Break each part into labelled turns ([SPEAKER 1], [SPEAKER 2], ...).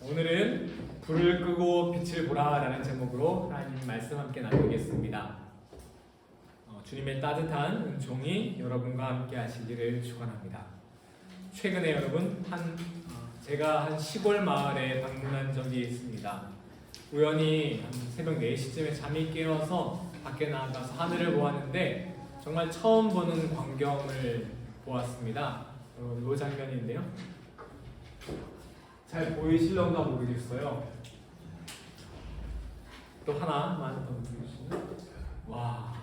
[SPEAKER 1] 오늘은 불을 끄고 빛을 보라라는 제목으로 하나님 말씀 함께 나누겠습니다. 주님의 따뜻한 은총이 여러분과 함께 하시기를 축원합니다. 최근에 여러분 제가 한 시골 마을에 방문한 적이 있습니다. 우연히 한 새벽 4시쯤에 잠이 깨어서 밖에 나가서 하늘을 보았는데 정말 처음 보는 광경을 보았습니다. 이 장면인데요. 잘 보이실런가 모르겠어요. 또 하나만 더 보여주시면, 와,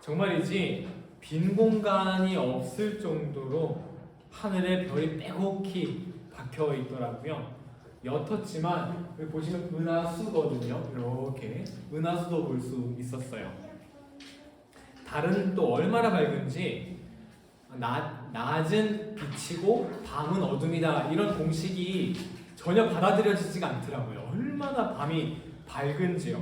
[SPEAKER 1] 정말이지 빈 공간이 없을 정도로 하늘에 별이 빼곡히 박혀 있더라고요. 옅었지만 여기 보시면 은하수거든요. 이렇게 은하수도 볼 수 있었어요. 달은 또 얼마나 밝은지 낮은 빛이고 밤은 어둠이다, 이런 공식이 전혀 받아들여지지가 않더라고요. 얼마나 밤이 밝은지요.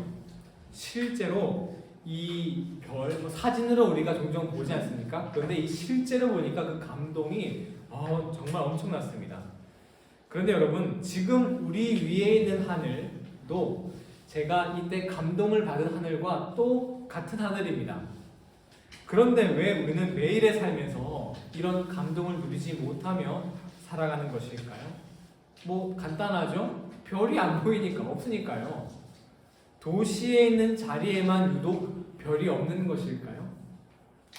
[SPEAKER 1] 실제로 이 별, 사진으로 우리가 종종 보지 않습니까? 그런데 이 실제로 보니까 그 감동이 정말 엄청났습니다. 그런데 여러분, 지금 우리 위에 있는 하늘도 제가 이때 감동을 받은 하늘과 또 같은 하늘입니다. 그런데 왜 우리는 매일의 삶에서 이런 감동을 누리지 못하며 살아가는 것일까요? 간단하죠? 별이 안 보이니까, 없으니까요. 도시에 있는 자리에만 유독 별이 없는 것일까요?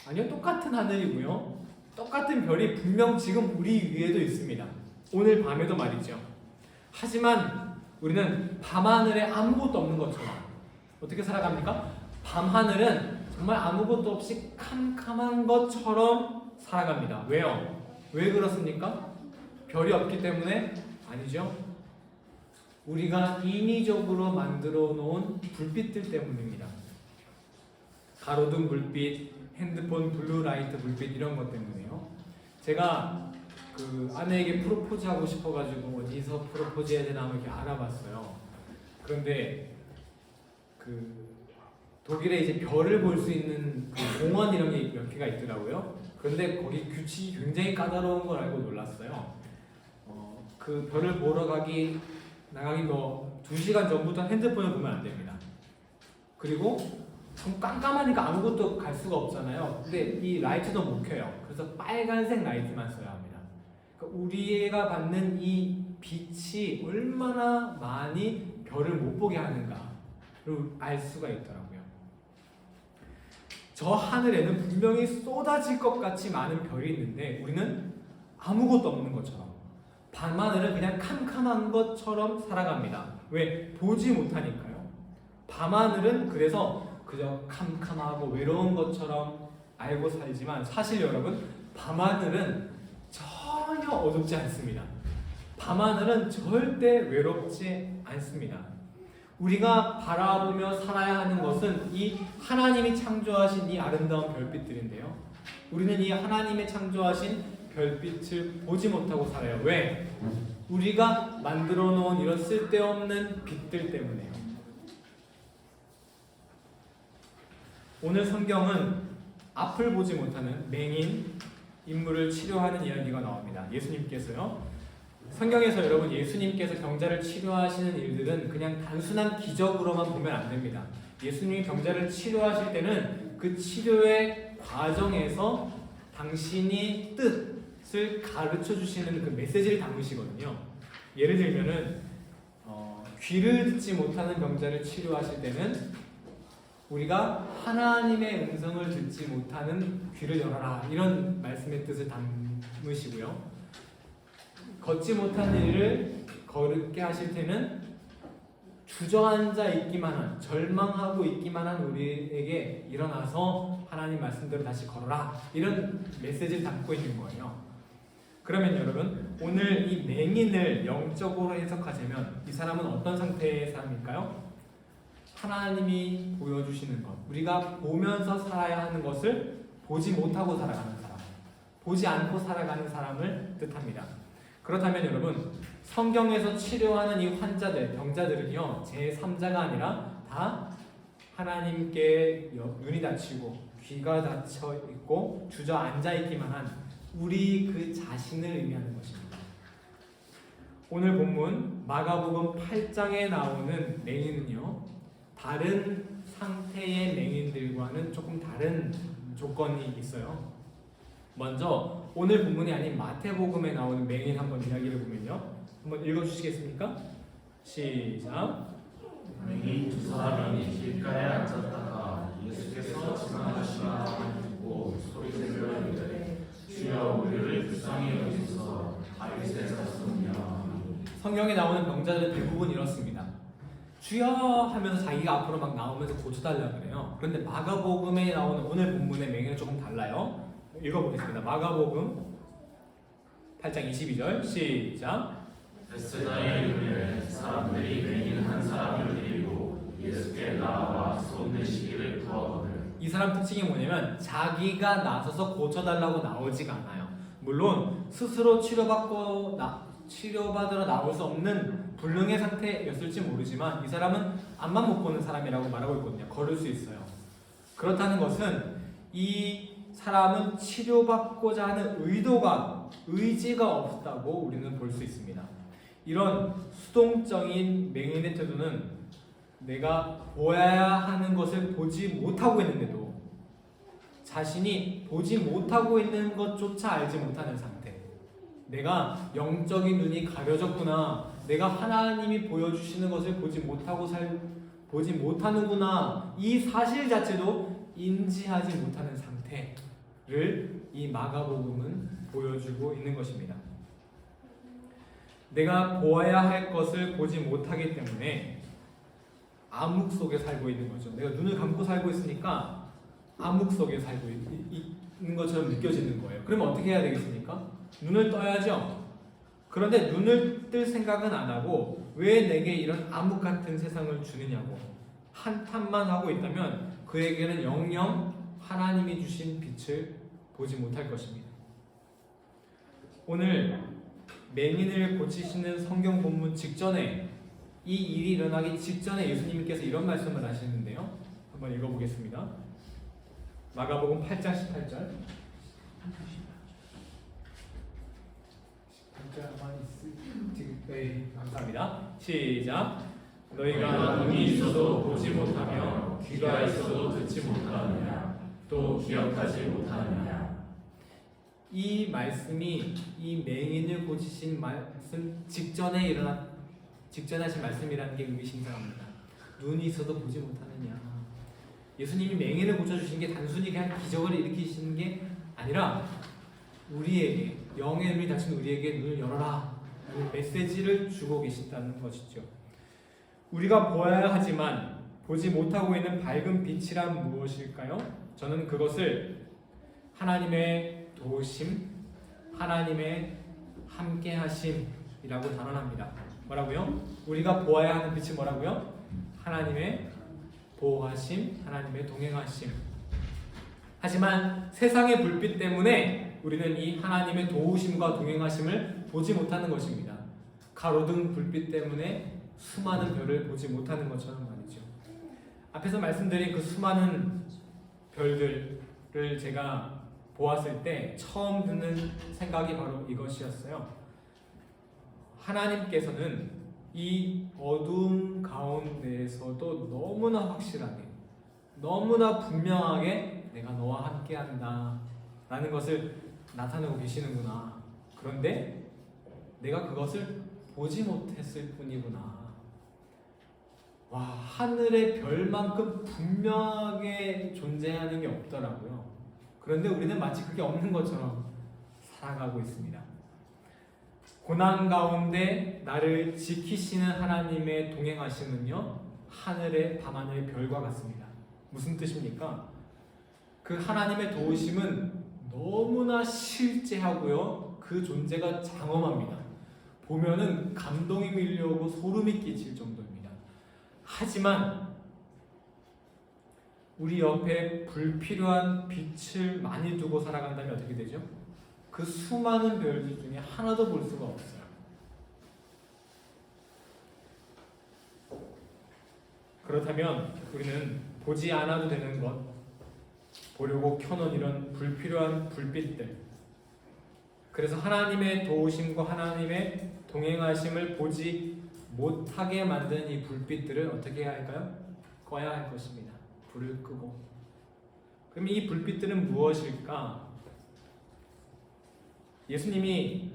[SPEAKER 1] 아니요, 똑같은 하늘이고요. 똑같은 별이 분명 지금 우리 위에도 있습니다. 오늘 밤에도 말이죠. 하지만 우리는 밤하늘에 아무것도 없는 것처럼 어떻게 살아갑니까? 밤하늘은 정말 아무것도 없이 캄캄한 것처럼 살아갑니다. 왜요? 왜 그렇습니까? 별이 없기 때문에? 아니죠. 우리가 인위적으로 만들어 놓은 불빛들 때문입니다. 가로등 불빛, 핸드폰 블루라이트 불빛, 이런 것 때문에요. 제가 아내에게 프로포즈 하고 싶어가지고 어디서 프로포즈 해야 되나 이렇게 알아봤어요. 그런데 독일에 이제 별을 볼 수 있는 공원 이런 게 몇 개가 있더라고요. 그런데 거기 규칙이 굉장히 까다로운 걸 알고 놀랐어요. 그 별을 보러 나가기 2시간 전부터 핸드폰을 보면 안 됩니다. 그리고 좀 깜깜하니까 아무것도 갈 수가 없잖아요. 근데 이 라이트도 못 켜요. 그래서 빨간색 라이트만 써야 합니다. 그러니까 우리가 받는 이 빛이 얼마나 많이 별을 못 보게 하는가를 알 수가 있더라고요. 저 하늘에는 분명히 쏟아질 것 같이 많은 별이 있는데 우리는 아무것도 없는 것처럼, 밤하늘은 그냥 캄캄한 것처럼 살아갑니다. 왜? 보지 못하니까요. 밤하늘은 그래서 그저 캄캄하고 외로운 것처럼 알고 살지만 사실 여러분, 밤하늘은 전혀 어둡지 않습니다. 밤하늘은 절대 외롭지 않습니다. 우리가 바라보며 살아야 하는 것은 이 하나님이 창조하신 이 아름다운 별빛들인데요. 우리는 이 하나님이 창조하신 별빛을 보지 못하고 살아요. 왜? 우리가 만들어 놓은 이런 쓸데없는 빛들 때문에요. 오늘 성경은 앞을 보지 못하는 맹인 인물을 치료하는 이야기가 나옵니다. 예수님께서요. 성경에서 여러분, 예수님께서 병자를 치료하시는 일들은 그냥 단순한 기적으로만 보면 안 됩니다. 예수님이 병자를 치료하실 때는 그 치료의 과정에서 당신이 뜻을 가르쳐 주시는 그 메시지를 담으시거든요. 예를 들면은 귀를 듣지 못하는 병자를 치료하실 때는 우리가 하나님의 음성을 듣지 못하는 귀를 열어라, 이런 말씀의 뜻을 담으시고요. 걷지 못하는 일을 걸게 하실 때는 주저앉아 있기만 한, 절망하고 있기만 한 우리에게 일어나서 하나님 말씀대로 다시 걸어라, 이런 메시지를 담고 있는 거예요. 그러면 여러분, 오늘 이 맹인을 영적으로 해석하자면 이 사람은 어떤 상태의 사람일까요? 하나님이 보여주시는 것, 우리가 보면서 살아야 하는 것을 보지 못하고 살아가는 사람, 보지 않고 살아가는 사람을 뜻합니다. 그렇다면 여러분, 성경에서 치료하는 이 환자들, 병자들은요, 제3자가 아니라 다 하나님께 눈이 닫히고 귀가 닫혀 있고 주저앉아 있기만 한 우리 그 자신을 의미하는 것입니다. 오늘 본문 마가복음 8장에 나오는 맹인은요, 다른 상태의 맹인들과는 조금 다른 조건이 있어요. 먼저 오늘 본문이 아닌 마태복음에 나오는 맹인 한번 이야기를 보면요, 한번 읽어주시겠습니까? 시작.
[SPEAKER 2] 맹인 두 사람이 길가에 앉았다가 예수께서 지나가시나 듣고 소리 질러 이르되 주여 우리를 불쌍히 여기소서 다윗의 자손이여.
[SPEAKER 1] 성경에 나오는 병자들은 대부분 이렇습니다. 주여 하면서 자기가 앞으로 막 나오면서 고쳐달라고 그래요. 그런데 마가복음에 나오는 오늘 본문의 맹인은 조금 달라요. 읽어보겠습니다. 마가복음 8장 22절 시작.
[SPEAKER 2] 베세다에 이르되 사람들이 맹인 한 사람을 데리고 예수께 나와 손 내시기를 구하거늘.
[SPEAKER 1] 이 사람 특징이 뭐냐면 자기가 나서서 고쳐달라고 나오지가 않아요. 물론 스스로 치료받으러 나올 수 없는 불능의 상태였을지 모르지만 이 사람은 앞만 못 보는 사람이라고 말하고 있거든요. 걸을 수 있어요. 그렇다는 것은 이 사람은 치료받고자 하는 의지가 없다고 우리는 볼 수 있습니다. 이런 수동적인 맹인의 태도는 내가 보아야 하는 것을 보지 못하고 있는데도 자신이 보지 못하고 있는 것조차 알지 못하는 상태. 내가 영적인 눈이 가려졌구나. 내가 하나님이 보여주시는 것을 보지 못하는구나. 이 사실 자체도 인지하지 못하는 상태를 이 마가복음은 보여주고 있는 것입니다. 내가 보아야 할 것을 보지 못하기 때문에 암흑 속에 살고 있는 거죠. 내가 눈을 감고 살고 있으니까 암흑 속에 살고 있는 것처럼 느껴지는 거예요. 그러면 어떻게 해야 되겠습니까? 눈을 떠야죠. 그런데 눈을 뜰 생각은 안 하고 왜 내게 이런 암흑 같은 세상을 주느냐고 한탄만 하고 있다면 그에게는 영영 하나님이 주신 빛을 보지 못할 것입니다. 오늘 맹인을 고치시는 성경 본문 직전에 이 일이 일어나기 직전에 예수님께서 이런 말씀을 하시는데요. 한번 읽어보겠습니다. 마가복음 8장 18절. 네, 감사합니다. 시작. 너희가 눈이 있어도 보지 못하며 귀가 있어도 듣지 못하느냐 또 기억하지 못하느냐. 이 말씀이 이 맹인을 고치신 말씀 직전에 하신 말씀이라는 게 의미심장합니다. 눈이 있어도 보지 못하느냐. 예수님이 맹인을 고쳐주신 게 단순히 그냥 기적을 일으키시는 게 아니라 우리에게 영의 눈이 닫힌 우리에게 눈을 열어라 라는 메시지를 주고 계신다는 것이죠. 우리가 보아야 하지만 보지 못하고 있는 밝은 빛이란 무엇일까요? 저는 그것을 하나님의 도우심, 하나님의 함께하심이라고 단언합니다. 뭐라고요? 우리가 보아야 하는 빛이 뭐라고요? 하나님의 보호하심, 하나님의 동행하심. 하지만 세상의 불빛 때문에 우리는 이 하나님의 도우심과 동행하심을 보지 못하는 것입니다. 가로등 불빛 때문에 수많은 별을 보지 못하는 것처럼 말이죠. 앞에서 말씀드린 그 수많은 별들을 제가 보았을 때 처음 드는 생각이 바로 이것이었어요. 하나님께서는 이 어두운 가운데에서도 너무나 확실하게, 너무나 분명하게 내가 너와 함께한다 라는 것을 나타내고 계시는구나. 그런데 내가 그것을 보지 못했을 뿐이구나. 와, 하늘의 별만큼 분명하게 존재하는 게 없더라고요. 그런데 우리는 마치 그게 없는 것처럼 살아가고 있습니다. 고난 가운데 나를 지키시는 하나님의 동행하심은요, 하늘의 밤하늘의 별과 같습니다. 무슨 뜻입니까? 그 하나님의 도우심은 너무나 실제하고요, 그 존재가 장엄합니다. 보면은 감동이 밀려오고 소름이 끼칠 정도입니다. 하지만 우리 옆에 불필요한 빛을 많이 두고 살아간다면 어떻게 되죠? 그 수많은 별들 중에 하나도 볼 수가 없어요. 그렇다면 우리는 보지 않아도 되는 것, 보려고 켜놓은 이런 불필요한 불빛들, 그래서 하나님의 도우심과 하나님의 동행하심을 보지 못하게 만든 이 불빛들을 어떻게 해야 할까요? 꺼야 할 것입니다. 불을 끄고. 그럼 이 불빛들은 무엇일까? 예수님이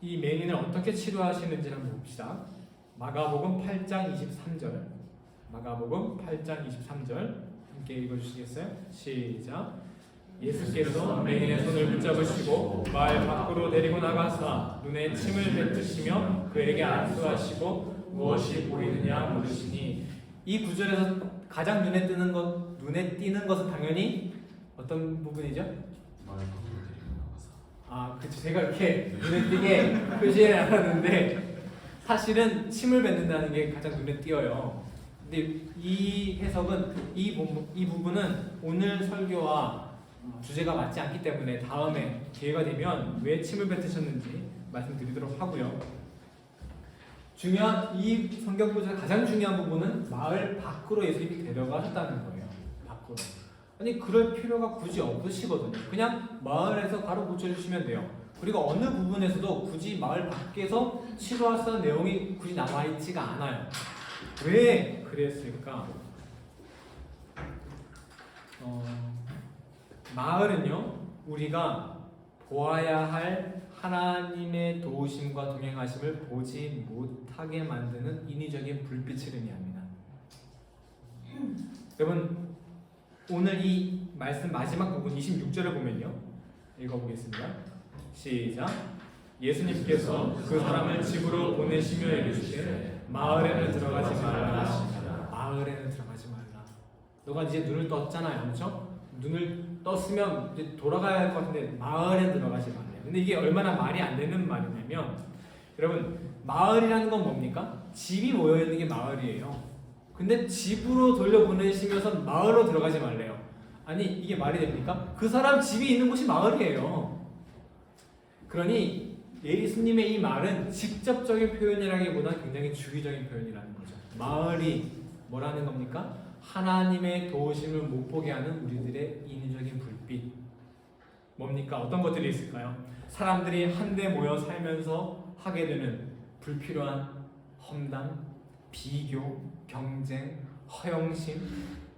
[SPEAKER 1] 이 맹인을 어떻게 치료하시는지를 한번 봅시다. 마가복음 8장 23절. 마가복음 8장 23절 함께 읽어주시겠어요? 시작. 예수께서 맹인의 손을 붙잡으시고 마을 밖으로 데리고 나가사 눈에 침을 뱉으시며 그에게 안수하시고 무엇이 보이느냐 물으시니, 이 구절에서 가장 눈에 띄는 것은 당연히 어떤 부분이죠? 그쵸. 제가 이렇게 눈에 띄게 표시해 놨는데 사실은 침을 뱉는다는 게 가장 눈에 띄어요. 근데 이 해석은 이 부분은 오늘 설교와 주제가 맞지 않기 때문에 다음에 기회가 되면 왜 침을 뱉으셨는지 말씀드리도록 하고요. 이 성경 구절에서 가장 중요한 부분은 마을 밖으로 예수님이 데려가셨다는 거예요. 밖으로. 아니 그럴 필요가 굳이 없으시거든요. 그냥 마을에서 바로 고쳐주시면 돼요. 그리고 어느 부분에서도 굳이 마을 밖에서 치료하시는 내용이 굳이 남아있지가 않아요. 왜 그랬을까? 마을은요, 우리가 보아야 할 하나님의 도우심과 동행하심을 보지 못하게 만드는 인위적인 불빛을 의미합니다. 여러분, 오늘 이 말씀 마지막 부분 26절을 보면요, 읽어보겠습니다. 시작. 예수님께서 그 사람을 집으로 보내시며 이르시되 마을에는 들어가지 말라 하시니라. 마을에는 들어가지 말라. 너가 이제 눈을 떴잖아요, 그렇죠? 눈을 떴으면 이제 돌아가야 할 것 같은데 마을에 들어가지 말래요. 근데 이게 얼마나 말이 안 되는 말이냐면, 여러분, 마을이라는 건 뭡니까? 집이 모여 있는 게 마을이에요. 근데 집으로 돌려보내시면서 마을로 들어가지 말래요. 아니 이게 말이 됩니까? 그 사람 집이 있는 곳이 마을이에요. 그러니 예수님의 이 말은 직접적인 표현이라기보다 굉장히 주의적인 표현이라는 거죠. 마을이 뭐라는 겁니까? 하나님의 도우심을 못 보게 하는 우리들의 인위적인 불빛. 뭡니까? 어떤 것들이 있을까요? 사람들이 한데 모여 살면서 하게 되는 불필요한 험담, 비교, 경쟁, 허영심,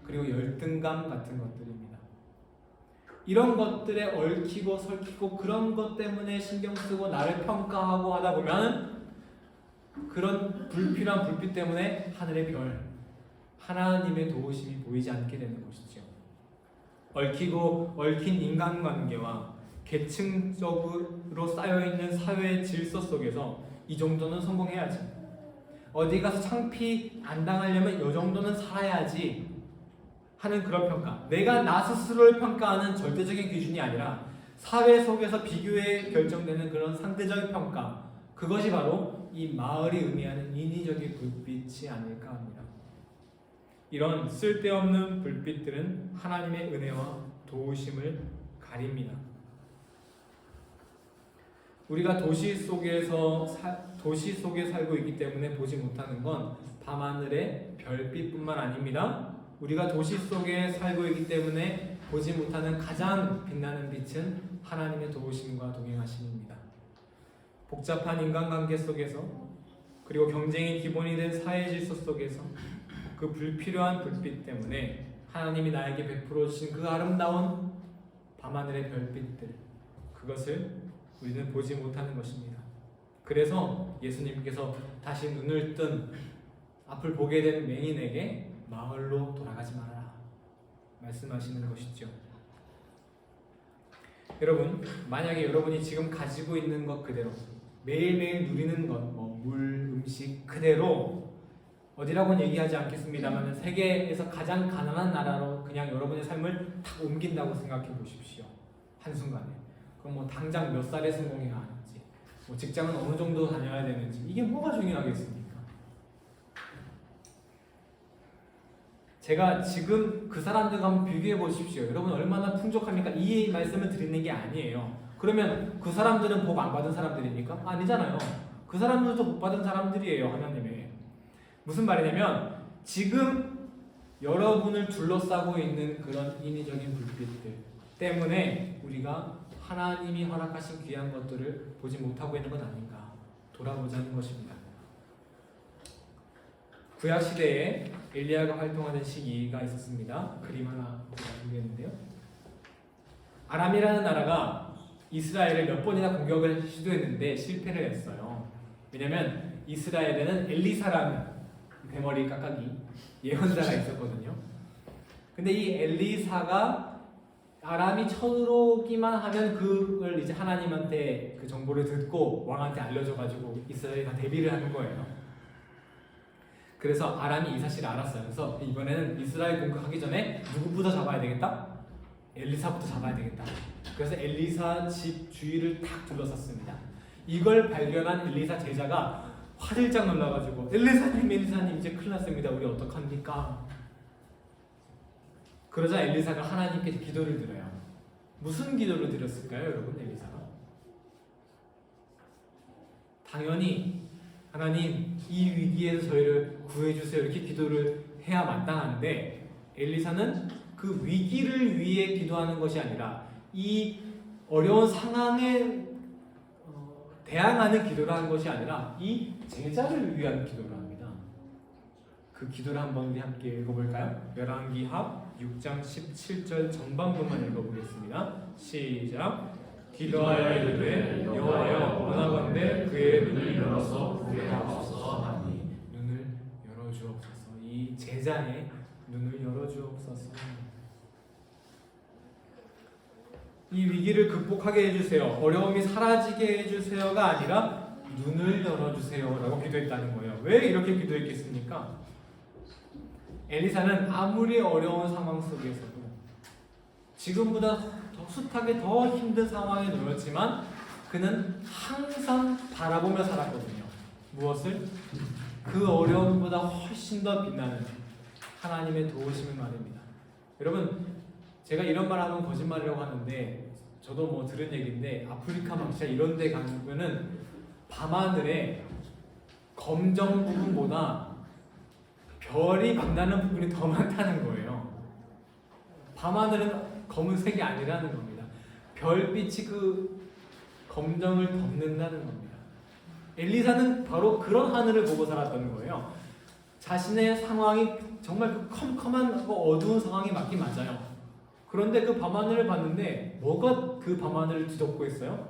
[SPEAKER 1] 그리고 열등감 같은 것들입니다. 이런 것들에 얽히고 설키고 그런 것 때문에 신경 쓰고 나를 평가하고 하다 보면 그런 불필요한 불빛 때문에 하늘의 별, 하나님의 도우심이 보이지 않게 되는 것이죠. 얽힌 인간관계와 계층적으로 쌓여있는 사회의 질서 속에서 이 정도는 성공해야지, 어디 가서 창피 안 당하려면 이 정도는 살아야지 하는 그런 평가, 내가 나 스스로를 평가하는 절대적인 기준이 아니라 사회 속에서 비교에 결정되는 그런 상대적인 평가, 그것이 바로 이 마을이 의미하는 인위적인 불빛이 아닐까 합니다. 이런 쓸데없는 불빛들은 하나님의 은혜와 도우심을 가립니다. 우리가 도시 속에 살고 있기 때문에 보지 못하는 건 밤하늘의 별빛뿐만 아닙니다. 우리가 도시 속에 살고 있기 때문에 보지 못하는 가장 빛나는 빛은 하나님의 도우심과 동행하심입니다. 복잡한 인간관계 속에서, 그리고 경쟁이 기본이 된 사회 질서 속에서 그 불필요한 불빛 때문에 하나님이 나에게 베풀어 주신 그 아름다운 밤하늘의 별빛들, 그것을 우리는 보지 못하는 것입니다. 그래서 예수님께서 다시 눈을 뜬 앞을 보게 된 맹인에게 마을로 돌아가지 말아라 말씀하시는 것이죠. 여러분, 만약에 여러분이 지금 가지고 있는 것 그대로, 매일매일 누리는 것, 물, 음식 그대로, 어디라고는 얘기하지 않겠습니다만 세계에서 가장 가난한 나라로 그냥 여러분의 삶을 탁 옮긴다고 생각해 보십시오. 한순간에. 그럼 뭐 당장 몇 살에 성공해야 하는지, 뭐 직장은 어느 정도 다녀야 되는지, 이게 뭐가 중요하겠습니까? 제가 지금 그 사람들과 한번 비교해 보십시오. 여러분 얼마나 풍족합니까? 이 말씀을 드리는 게 아니에요. 그러면 그 사람들은 복 안 받은 사람들입니까? 아니잖아요. 그 사람들도 복 받은 사람들이에요. 하나님의. 무슨 말이냐면 지금 여러분을 둘러싸고 있는 그런 인위적인 불빛들 때문에 우리가 하나님이 허락하신 귀한 것들을 보지 못하고 있는 건 아닌가. 돌아보자는 것입니다. 구약 시대에 엘리야가 활동하는 시기가 있었습니다. 그림 하나 준비했는데요. 아람이라는 나라가 이스라엘을 몇 번이나 공격을 시도했는데 실패를 했어요. 왜냐면 이스라엘에는 엘리사라는 대머리 깎아기 예언자가 있었거든요. 근데 이 엘리사가 아람이 쳐들어오기만 하면 그걸 이제 하나님한테 그 정보를 듣고 왕한테 알려줘가지고 이스라엘이 다 대비를 하는 거예요. 그래서 아람이 이 사실을 알았어요. 그래서 이번에는 이스라엘 공격하기 전에 누구부터 잡아야 되겠다? 엘리사부터 잡아야 되겠다. 그래서 엘리사 집 주위를 탁 둘러쌌습니다. 이걸 발견한 엘리사 제자가 화들짝 놀라가지고 엘리사님 이제 큰일 났습니다. 우리 어떡합니까? 그러자 엘리사가 하나님께 기도를 드려요. 무슨 기도를 드렸을까요, 여러분? 엘리사가 당연히 하나님 이 위기에서 저희를 구해주세요 이렇게 기도를 해야 마땅한데 엘리사는 그 위기를 위해 기도하는 것이 아니라 이 어려운 상황에 대항하는 기도를 하는 것이 아니라 이 제자를 위한 기도를 합니다. 그 기도를 한번 우리 함께 읽어볼까요? 열왕기하 6장 17절 전반부만 읽어보겠습니다. 시작. 기도하여 이르되 여호와여 원하건대 그의 눈을 열어서 구해하옵소서 하니 눈을 열어주옵소서. 이 제자의 눈을 열어주옵소서. 이 위기를 극복하게 해주세요. 어려움이 사라지게 해주세요가 아니라 눈을 열어주세요라고 기도했다는 거예요. 왜 이렇게 기도했겠습니까? 엘리사는 아무리 어려운 상황 속에서도 지금보다 더 숱하게 더 힘든 상황에 놓였지만 그는 항상 바라보며 살았거든요. 무엇을? 그 어려움보다 훨씬 더 빛나는 하나님의 도우심을 말입니다. 여러분, 제가 이런 말 하면 거짓말이라고 하는데 저도 뭐 들은 얘기인데 아프리카 막시아 이런 데 가면은 밤하늘에 검정 부분보다 별이 빛나는 부분이 더 많다는 거예요. 밤하늘은 검은색이 아니라는 겁니다. 별빛이 그 검정을 덮는다는 겁니다. 엘리사는 바로 그런 하늘을 보고 살았던 거예요. 자신의 상황이 정말 그 컴컴한 어두운 상황이 맞긴 맞아요. 그런데 그 밤하늘을 봤는데 뭐가 그 밤하늘을 뒤덮고 있어요?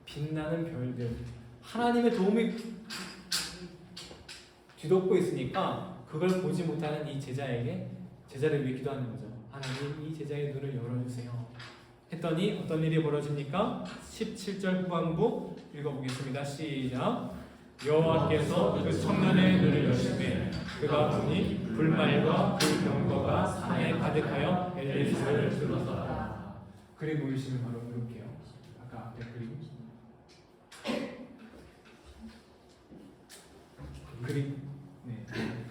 [SPEAKER 1] 빛나는 별들. 하나님의 도움이 뒤덮고 있으니까 그걸 보지 못하는 이 제자를 위해 기도하는 거죠. 하나님 이 제자의 눈을 열어주세요. 했더니 어떤 일이 벌어집니까? 17절 후반부 읽어보겠습니다. 시작. 여호와께서 그 청년의 눈을 여시되 그가 보니 불말과 그 병거가 산에 가득하여 엘리사를 둘러쌌다. 그림 보이시면 바로 이렇게요. 아까 앞에 그림 네,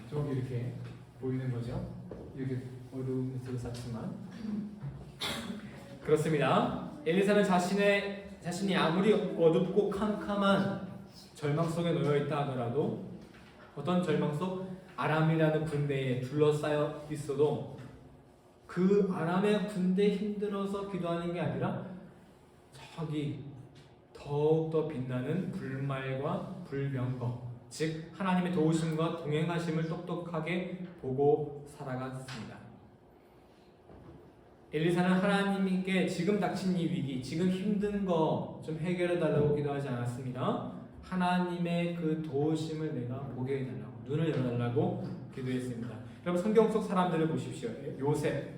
[SPEAKER 1] 저기 이렇게 보이는 거죠. 이렇게 어두움에 둘러쌌지만 그렇습니다. 엘리사는 자신이 아무리 어둡고 캄캄한 절망 속에 놓여 있다 하더라도 어떤 절망 속? 아람이라는 군대에 둘러싸여 있어도 그 아람의 군대에 힘들어서 기도하는 게 아니라 저기 더욱더 빛나는 불말과 불병거, 즉 하나님의 도우심과 동행하심을 똑똑하게 보고 살아갔습니다. 엘리사는 하나님께 지금 닥친 이 위기, 지금 힘든 거 좀 해결해 달라고 기도하지 않았습니다. 하나님의 그 도우심을 내가 보게 해달라고, 눈을 열어달라고 기도했습니다. 여러분 성경 속 사람들을 보십시오. 요셉,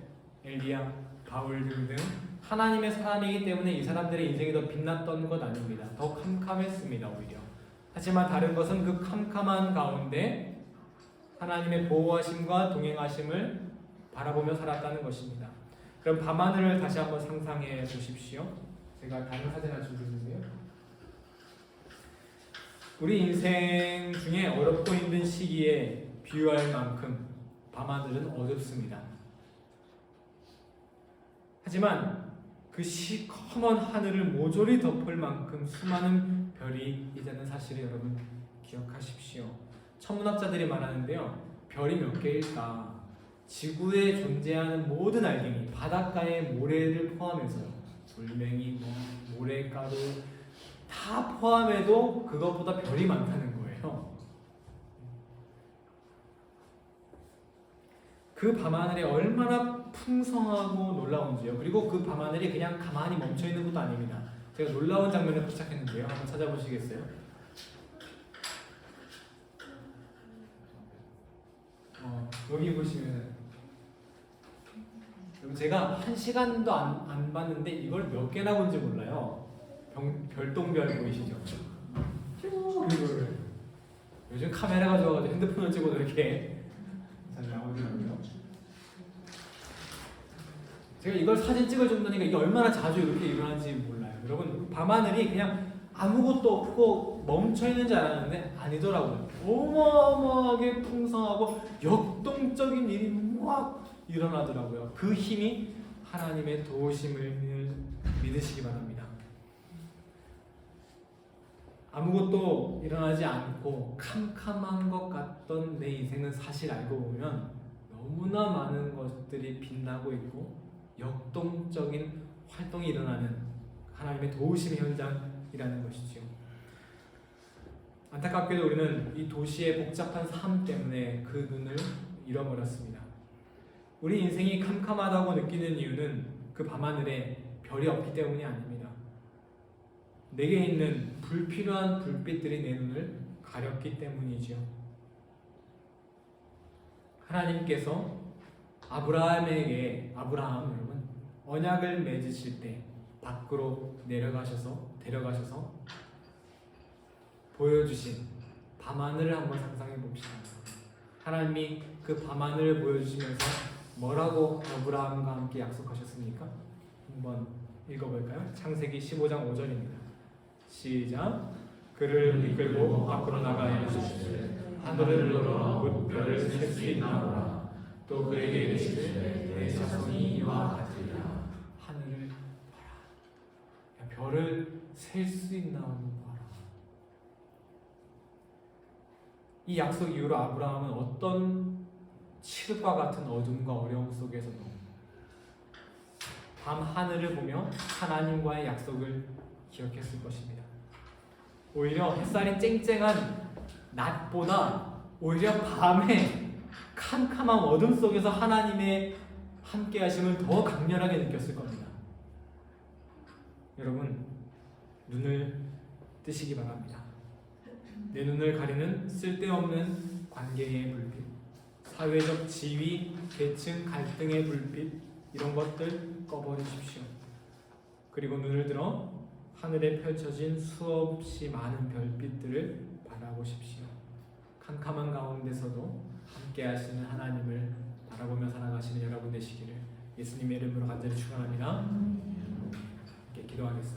[SPEAKER 1] 엘리야, 바울 등등 하나님의 사람이기 때문에 이 사람들의 인생이 더 빛났던 것 아닙니다. 더 캄캄했습니다. 오히려. 하지만 다른 것은 그 캄캄한 가운데 하나님의 보호하심과 동행하심을 바라보며 살았다는 것입니다. 그럼 밤하늘을 다시 한번 상상해 보십시오. 제가 다른 사진 하나 준비해주세요. 우리 인생 중에 어렵고 힘든 시기에 비유할 만큼 밤하늘은 어둡습니다. 하지만 그 시커먼 하늘을 모조리 덮을 만큼 수많은 별이 있다는 사실을 여러분 기억하십시오. 천문학자들이 말하는데요. 별이 몇 개일까? 지구에 존재하는 모든 알갱이, 바닷가의 모래를 포함해서요. 돌멩이, 모래가루 다 포함해도 그것보다 별이 많다는 거예요. 그 밤하늘이 얼마나 풍성하고 놀라운지요. 그리고 그 밤하늘이 그냥 가만히 멈춰 있는 것도 아닙니다. 제가 놀라운 장면을 포착했는데요. 한번 찾아보시겠어요? 여기 보시면 제가 한 시간도 안 봤는데 이걸 몇 개나 본지 몰라요. 별똥별 보이시죠? 이거를 요즘 카메라가 좋아가지고 핸드폰을 찍어도 이렇게 잘 나오더라고요. 제가 이걸 사진 찍어준다니까 이게 얼마나 자주 이렇게 일어나는지 몰라요. 여러분, 밤하늘이 그냥 아무것도 없고 멈춰있는 줄 알았는데 아니더라고요. 어마어마하게 풍성하고 역동적인 일이 막 일어나더라고요. 그 힘이 하나님의 도우심을 믿으시기 바랍니다. 아무것도 일어나지 않고 캄캄한 것 같던 내 인생은 사실 알고 보면 너무나 많은 것들이 빛나고 있고 역동적인 활동이 일어나는 하나님의 도우심의 현장이라는 것이죠. 안타깝게도 우리는 이 도시의 복잡한 삶 때문에 그 눈을 잃어버렸습니다. 우리 인생이 캄캄하다고 느끼는 이유는 그 밤하늘에 별이 없기 때문이 아닙니다. 내게 있는 불필요한 불빛들이 내 눈을 가렸기 때문이죠. 하나님께서 아브라함 여러분, 언약을 맺으실 때 밖으로 데려가셔서 보여주신 밤하늘을 한번 상상해 봅시다. 하나님이 그 밤하늘을 보여주시면서 뭐라고 아브라함과 함께 약속하셨습니까? 한번 읽어볼까요? 창세기 15장 5절입니다. 시작. 그를 이끌고 밖으로 나가 이르시되 하늘을 열어 곧 별을 셀 수 있나보라. 또 그에게 이르시되 내 자손이 이와 같으리라. 하늘을 봐라. 별을 셀 수 있나 한번 봐라. 이 약속 이후로 아브라함은 어떤 칠흑과 같은 어둠과 어려움 속에서도 밤 하늘을 보며 하나님과의 약속을 기억했을 것입니다. 오히려 햇살이 쨍쨍한 낮보다 오히려 밤에 캄캄한 어둠 속에서 하나님의 함께하심을 더 강렬하게 느꼈을 겁니다. 여러분, 눈을 뜨시기 바랍니다. 내 눈을 가리는 쓸데없는 관계의 불빛, 사회적 지위, 계층 갈등의 불빛, 이런 것들 꺼버리십시오. 그리고 눈을 들어 하늘에 펼쳐진 수없이 많은 별빛들을 바라보십시오. 캄캄한 가운데서도 함께 하시는 하나님을 바라보며 살아가시는 여러분 되시기를 예수님의 이름으로 간절히 축원합니다. 함께 기도하겠습니다.